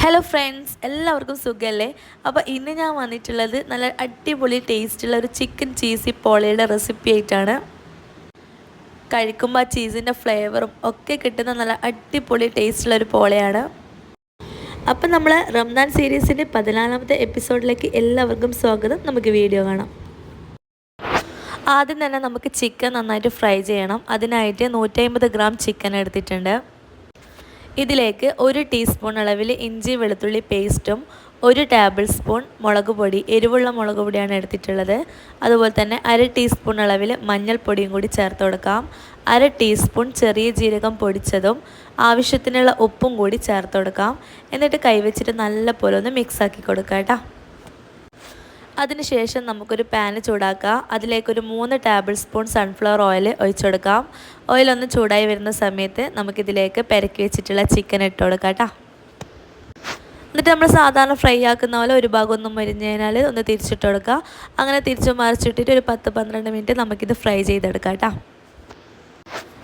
Hello friends, എല്ലാവർക്കും സുഖമല്ലേ? അപ്പോൾ ഇന്ന് ഞാൻ വന്നിട്ടുള്ളത് നല്ല അടിപൊളി ടേസ്റ്റുള്ള ഒരു ചിക്കൻ ചീസി പോളയുടെ റെസിപ്പി ആയിട്ടാണ്. കഴിക്കുമ്പോൾ ആ ചീസിൻ്റെ ഫ്ലേവറും ഒക്കെ കിട്ടുന്ന നല്ല അടിപൊളി ടേസ്റ്റുള്ള ഒരു പോളയാണ്. അപ്പം നമ്മൾ റംദാൻ സീരീസിൻ്റെ 14ാമത്തെ എപ്പിസോഡിലേക്ക് എല്ലാവർക്കും സ്വാഗതം. നമുക്ക് വീഡിയോ കാണാം. ആദ്യം തന്നെ നമുക്ക് ചിക്കൻ നന്നായിട്ട് ഫ്രൈ ചെയ്യണം. അതിനായിട്ട് 150 ഗ്രാം ചിക്കൻ എടുത്തിട്ടുണ്ട്. ഇതിലേക്ക് 1 ടീസ്പൂൺ അളവിൽ ഇഞ്ചി വെളുത്തുള്ളി പേസ്റ്റും 1 ടേബിൾ സ്പൂൺ മുളക് പൊടി, എരിവുള്ള മുളക് പൊടിയാണ് എടുത്തിട്ടുള്ളത്. അതുപോലെ തന്നെ 1/2 ടീസ്പൂൺ അളവിൽ മഞ്ഞൾപ്പൊടിയും കൂടി ചേർത്ത് കൊടുക്കാം. 1/2 ടീസ്പൂൺ ചെറിയ ജീരകം പൊടിച്ചതും ആവശ്യത്തിനുള്ള ഉപ്പും കൂടി ചേർത്ത് കൊടുക്കാം. എന്നിട്ട് കൈവച്ചിട്ട് നല്ലപോലെ ഒന്ന് മിക്സാക്കി കൊടുക്കാം കേട്ടോ. അതിനുശേഷം നമുക്കൊരു പാന് ചൂടാക്കാം. അതിലേക്കൊരു 3 ടേബിൾ സ്പൂൺ സൺഫ്ലവർ ഓയിൽ ഒഴിച്ചെടുക്കാം. ഓയിലൊന്ന് ചൂടായി വരുന്ന സമയത്ത് നമുക്കിതിലേക്ക് പെരക്കി വെച്ചിട്ടുള്ള ചിക്കൻ ഇട്ട് കൊടുക്കാം കേട്ടോ. എന്നിട്ട് നമ്മൾ സാധാരണ ഫ്രൈ ആക്കുന്ന പോലെ ഒരു ഭാഗം ഒന്നും മരിഞ്ഞ് കഴിഞ്ഞാൽ ഒന്ന് തിരിച്ചിട്ട് കൊടുക്കുക. അങ്ങനെ തിരിച്ചു മറിച്ചിട്ടിട്ട് ഒരു 10-12 മിനിറ്റ് നമുക്കിത് ഫ്രൈ ചെയ്തെടുക്കാം കേട്ടോ.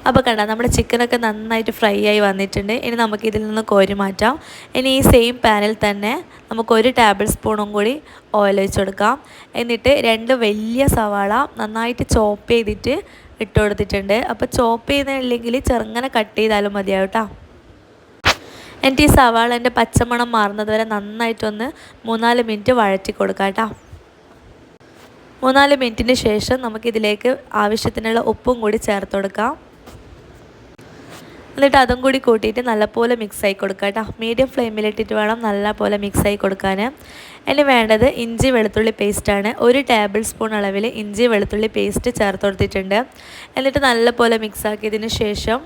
അപ്പോൾ കണ്ട നമ്മുടെ ചിക്കനൊക്കെ നന്നായിട്ട് ഫ്രൈ ആയി വന്നിട്ടുണ്ട്. ഇനി നമുക്ക് ഇതിൽ നിന്ന് കോരി മാറ്റാം. ഇനി ഈ സെയിം പാനിൽ തന്നെ നമുക്ക് 1 ടേബിൾ സ്പൂണും കൂടി ഓയിൽ ഒഴിച്ച് കൊടുക്കാം. എന്നിട്ട് 2 വലിയ സവാള നന്നായിട്ട് ചോപ്പ് ചെയ്തിട്ട് ഇട്ട് കൊടുത്തിട്ടുണ്ട്. അപ്പോൾ ചോപ്പ് ചെയ്യുന്നില്ലെങ്കിൽ ചെറുങ്ങനെ കട്ട് ചെയ്താലും മതിയാവും കേട്ടോ. എന്നിട്ട് ഈ സവാളേൻ്റെ പച്ചമണം മാറുന്നത് വരെ നന്നായിട്ടൊന്ന് 3-4 മിനിറ്റ് വഴറ്റി കൊടുക്കാം കേട്ടോ. 3-4 മിനിറ്റിന് ശേഷം നമുക്കിതിലേക്ക് ആവശ്യത്തിനുള്ള ഉപ്പും കൂടി ചേർത്ത് കൊടുക്കാം. എന്നിട്ട് അതും കൂടി കൂട്ടിയിട്ട് നല്ലപോലെ മിക്സായി കൊടുക്കുക കേട്ടോ. മീഡിയം ഫ്ലെയിമിലിട്ടിട്ട് വേണം നല്ലപോലെ മിക്സായി കൊടുക്കാൻ. ഇനി വേണ്ടത് ഇഞ്ചി വെളുത്തുള്ളി പേസ്റ്റാണ്. 1 ടേബിൾ സ്പൂൺ അളവിൽ ഇഞ്ചി വെളുത്തുള്ളി പേസ്റ്റ് ചേർത്ത് കൊടുത്തിട്ടുണ്ട്. എന്നിട്ട് നല്ലപോലെ മിക്സാക്കിയതിന് ശേഷം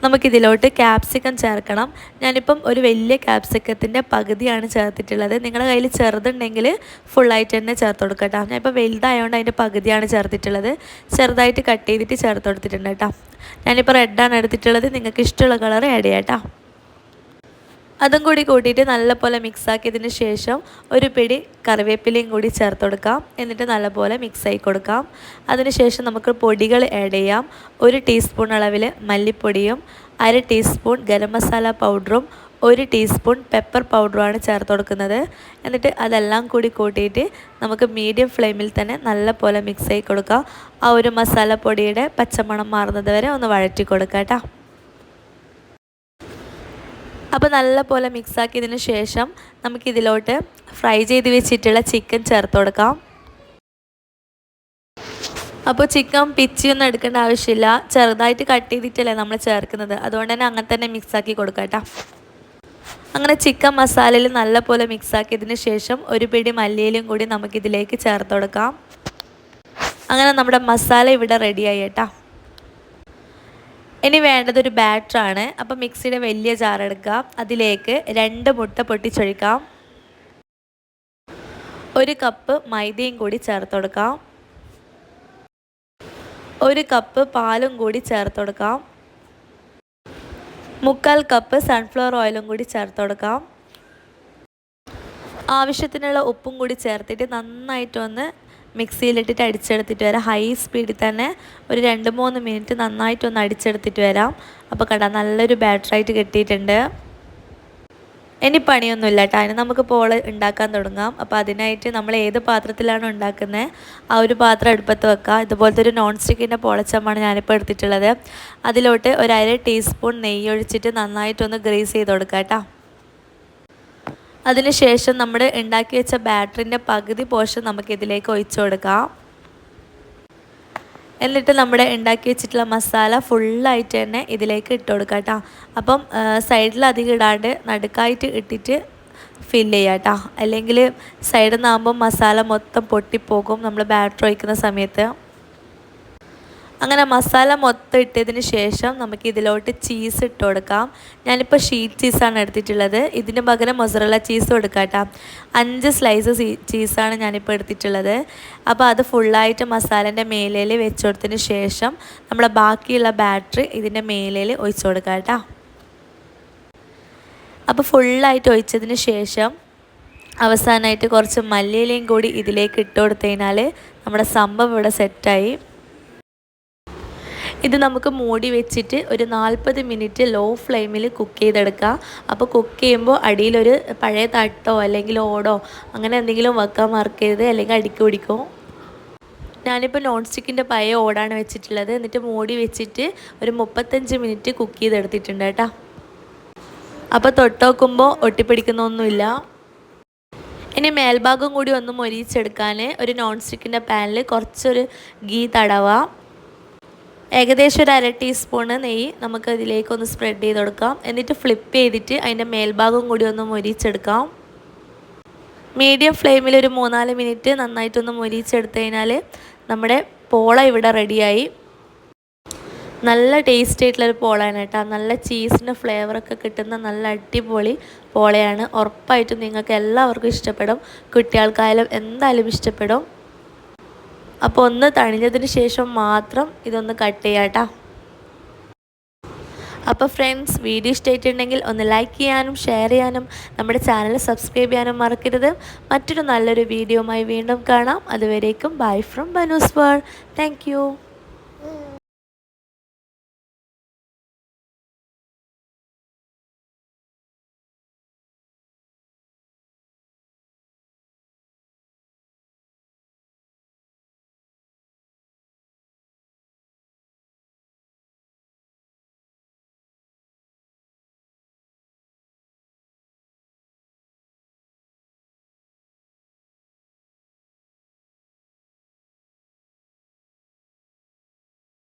നമുക്കിതിലോട്ട് ക്യാപ്സിക്കം ചേർക്കണം. ഞാനിപ്പം ഒരു വലിയ ക്യാപ്സിക്കത്തിൻ്റെ പകുതിയാണ് ചേർത്തിട്ടുള്ളത്. നിങ്ങളുടെ കയ്യിൽ ചെറുതുണ്ടെങ്കിൽ ഫുള്ളായിട്ട് തന്നെ ചേർത്ത് കൊടുക്കുക കേട്ടോ. ഞാനിപ്പോൾ വലുതായതുകൊണ്ട് അതിൻ്റെ പകുതിയാണ് ചേർത്തിട്ടുള്ളത്. ചെറുതായിട്ട് കട്ട് ചെയ്തിട്ട് ചേർത്ത് കൊടുത്തിട്ടുണ്ട് കേട്ടോ. ഞാനിപ്പോൾ റെഡാണ് എടുത്തിട്ടുള്ളത്. നിങ്ങൾക്ക് ഇഷ്ടമുള്ള കളർ ആഡ് ചെയ്യാം കേട്ടോ. അതും കൂടി കൂട്ടിയിട്ട് നല്ലപോലെ മിക്സാക്കിയതിന് ശേഷം ഒരു പിടി കറിവേപ്പിലയും കൂടി ചേർത്ത് കൊടുക്കാം. എന്നിട്ട് നല്ലപോലെ മിക്സായി കൊടുക്കാം. അതിനുശേഷം നമുക്ക് പൊടികൾ ആഡ് ചെയ്യാം. 1 ടീസ്പൂൺ അളവിൽ മല്ലിപ്പൊടിയും 1/2 ടീസ്പൂൺ ഗരം മസാല പൗഡറും 1 ടീസ്പൂൺ പെപ്പർ പൗഡറുമാണ് ചേർത്ത് കൊടുക്കുന്നത്. എന്നിട്ട് അതെല്ലാം കൂടി കൂട്ടിയിട്ട് നമുക്ക് മീഡിയം ഫ്ലെയിമിൽ തന്നെ നല്ലപോലെ മിക്സായി കൊടുക്കാം. ആ ഒരു മസാലപ്പൊടിയുടെ പച്ചമണം മാറുന്നത് വരെ ഒന്ന് വഴറ്റി കൊടുക്കാം കേട്ടോ. അപ്പോൾ നല്ലപോലെ മിക്സാക്കിയതിന് ശേഷം നമുക്കിതിലോട്ട് ഫ്രൈ ചെയ്ത് വെച്ചിട്ടുള്ള ചിക്കൻ ചേർത്ത് കൊടുക്കാം. അപ്പോൾ ചിക്കൻ പിച്ചിയൊന്നും എടുക്കേണ്ട ആവശ്യമില്ല. ചെറുതായിട്ട് കട്ട് ചെയ്തിട്ടല്ലേ നമ്മൾ ചേർക്കുന്നത്. അതുകൊണ്ട് തന്നെ അങ്ങനെ തന്നെ മിക്സാക്കി കൊടുക്കാം കേട്ടോ. അങ്ങനെ ചിക്കൻ മസാലയിൽ നല്ലപോലെ മിക്സാക്കിയതിന് ശേഷം ഒരു പിടി മല്ലിയിലും കൂടി നമുക്കിതിലേക്ക് ചേർത്ത് കൊടുക്കാം. അങ്ങനെ നമ്മുടെ മസാല ഇവിടെ റെഡിയായി കേട്ടോ. ഇനി വേണ്ടതൊരു ബാറ്ററാണ്. അപ്പോൾ മിക്സിയുടെ വലിയ ജാർ എടുക്കുക. അതിലേക്ക് 2 മുട്ട പൊട്ടിച്ചൊഴിക്കാം. 1 കപ്പ് മൈദയും കൂടി ചേർത്ത് കൊടുക്കാം. 1 കപ്പ് പാലും കൂടി ചേർത്ത് കൊടുക്കാം. 3/4 കപ്പ് സൺഫ്ലവർ ഓയിലും കൂടി ചേർത്ത് കൊടുക്കാം. ആവശ്യത്തിനുള്ള ഉപ്പും കൂടി ചേർത്തിട്ട് നന്നായിട്ടൊന്ന് മിക്സിയിലിട്ടിട്ട് അടിച്ചെടുത്തിട്ട് വരാം. ഹൈ സ്പീഡിൽ തന്നെ ഒരു 2-3 മിനിറ്റ് നന്നായിട്ടൊന്ന് അടിച്ചെടുത്തിട്ട് വരാം. അപ്പോൾ കണ്ട നല്ലൊരു ബാറ്ററായിട്ട് കിട്ടിയിട്ടുണ്ട്. ഇനി പണിയൊന്നുമില്ല കേട്ടോ. അതിന് നമുക്ക് പോള ഉണ്ടാക്കാൻ തുടങ്ങാം. അപ്പോൾ അതിനായിട്ട് നമ്മൾ ഏത് പാത്രത്തിലാണ് ഉണ്ടാക്കുന്നത് ആ ഒരു പാത്രം അടുപ്പത്ത് വെക്കുക. ഇതുപോലത്തെ ഒരു നോൺ സ്റ്റിക്കിൻ്റെ പോളച്ചമ്മാണ് ഞാനിപ്പോൾ എടുത്തിട്ടുള്ളത്. അതിലോട്ട് 1/2 ടീസ്പൂൺ നെയ്യ് ഒഴിച്ചിട്ട് നന്നായിട്ടൊന്ന് ഗ്രീസ് ചെയ്ത് കൊടുക്കുക കേട്ടോ. അതിനുശേഷം നമ്മൾ ഉണ്ടാക്കി വെച്ച ബാറ്ററിൻ്റെ പകുതി പോർഷൻ നമുക്കിതിലേക്ക് ഒഴിച്ചു കൊടുക്കാം. എന്നിട്ട് നമ്മുടെ ഉണ്ടാക്കി വെച്ചിട്ടുള്ള മസാല ഫുള്ളായിട്ട് തന്നെ ഇതിലേക്ക് ഇട്ട് കൊടുക്കാം കേട്ടോ. അപ്പം സൈഡിൽ അധികം ഇടാണ്ട് നടുക്കായിട്ട് ഇട്ടിട്ട് ഫില്ല് ചെയ്യാം കേട്ടോ. അല്ലെങ്കിൽ സൈഡിൽ നിന്നാകുമ്പോൾ മസാല മൊത്തം പൊട്ടിപ്പോകും നമ്മൾ ബാറ്റർ ഒഴിക്കുന്ന സമയത്ത്. അങ്ങനെ മസാല മൊത്തം ഇട്ടതിന് ശേഷം നമുക്ക് ഇതിലോട്ട് ചീസ് ഇട്ട് കൊടുക്കാം. ഞാനിപ്പോൾ ഷീറ്റ് ചീസാണ് എടുത്തിട്ടുള്ളത്. ഇതിന് പകരം മൊസറല്ല ചീസ് കൊടുക്കാം കേട്ടോ. 5 സ്ലൈസ് ചീസാണ് ഞാനിപ്പോൾ എടുത്തിട്ടുള്ളത്. അപ്പോൾ അത് ഫുള്ളായിട്ട് മസാലേൻ്റെ മേലയിൽ വെച്ച് കൊടുത്തതിന് ശേഷം നമ്മുടെ ബാക്കിയുള്ള ബാറ്ററി ഇതിൻ്റെ മേലയിൽ ഒഴിച്ചു കൊടുക്കാം കേട്ടോ. അപ്പോൾ ഫുള്ളായിട്ട് ഒഴിച്ചതിന് ശേഷം അവസാനമായിട്ട് കുറച്ച് മല്ലിയിലയും കൂടി ഇതിലേക്ക് ഇട്ട് കൊടുത്തു കഴിഞ്ഞാൽ നമ്മുടെ സംഭവം ഇവിടെ സെറ്റായി. ഇത് നമുക്ക് മൂടി വെച്ചിട്ട് ഒരു 40 മിനിറ്റ് ലോ ഫ്ലെയിമിൽ കുക്ക് ചെയ്തെടുക്കാം. അപ്പോൾ കുക്ക് ചെയ്യുമ്പോൾ അടിയിലൊരു പഴയ തട്ടോ അല്ലെങ്കിൽ ഓടോ അങ്ങനെ എന്തെങ്കിലും വെക്കാൻ മറക്കരുത്, അല്ലെങ്കിൽ അടിക്ക് പിടിക്കും. ഞാനിപ്പോൾ നോൺ സ്റ്റിക്കിൻ്റെ പഴയ ഓടാണ് വെച്ചിട്ടുള്ളത്. എന്നിട്ട് മൂടി വെച്ചിട്ട് ഒരു 35 മിനിറ്റ് കുക്ക് ചെയ്തെടുത്തിട്ടുണ്ട് കേട്ടോ. അപ്പോൾ തൊട്ട് നോക്കുമ്പോൾ ഒട്ടിപ്പിടിക്കുന്നൊന്നുമില്ല. ഇനി മേൽഭാഗം കൂടി ഒന്ന് മൊരിച്ചെടുക്കാൻ ഒരു നോൺ സ്റ്റിക്കിൻ്റെ പാനിൽ കുറച്ചൊരു ഗീ തടവാം. ഏകദേശം ഒരു 1/2 ടീസ്പൂണ് നെയ്യ് നമുക്ക് ഇതിലേക്കൊന്ന് സ്പ്രെഡ് ചെയ്ത് കൊടുക്കാം. എന്നിട്ട് ഫ്ലിപ്പ് ചെയ്തിട്ട് അതിൻ്റെ മേൽഭാഗം കൂടി ഒന്ന് മൊരിച്ചെടുക്കാം. മീഡിയം ഫ്ലെയിമിൽ ഒരു 3-4 മിനിറ്റ് നന്നായിട്ടൊന്ന് മൊരിച്ചെടുത്ത് കഴിഞ്ഞാൽ നമ്മുടെ പോള ഇവിടെ റെഡിയായി. നല്ല ടേസ്റ്റ് ആയിട്ടുള്ളൊരു പോളയാണ് കേട്ടോ. നല്ല ചീസിൻ്റെ ഫ്ലേവറൊക്കെ കിട്ടുന്ന നല്ല അടിപൊളി പോളയാണ്. ഉറപ്പായിട്ടും നിങ്ങൾക്ക് എല്ലാവർക്കും ഇഷ്ടപ്പെടും. കുട്ടികൾക്കായാലും എന്തായാലും ഇഷ്ടപ്പെടും. അപ്പോൾ ഒന്ന് തണിഞ്ഞതിന് ശേഷം മാത്രം ഇതൊന്ന് കട്ട് ചെയ്യാം കേട്ടോ. അപ്പോൾ ഫ്രണ്ട്സ്, വീഡിയോ ഇഷ്ടമായിട്ടുണ്ടെങ്കിൽ ഒന്ന് ലൈക്ക് ചെയ്യാനും ഷെയർ ചെയ്യാനും നമ്മുടെ ചാനൽ സബ്സ്ക്രൈബ് ചെയ്യാനും മറക്കരുത്. മറ്റൊരു നല്ലൊരു വീഡിയോയുമായി വീണ്ടും കാണാം. അതുവരേക്കും bye from Banus world. Thank you.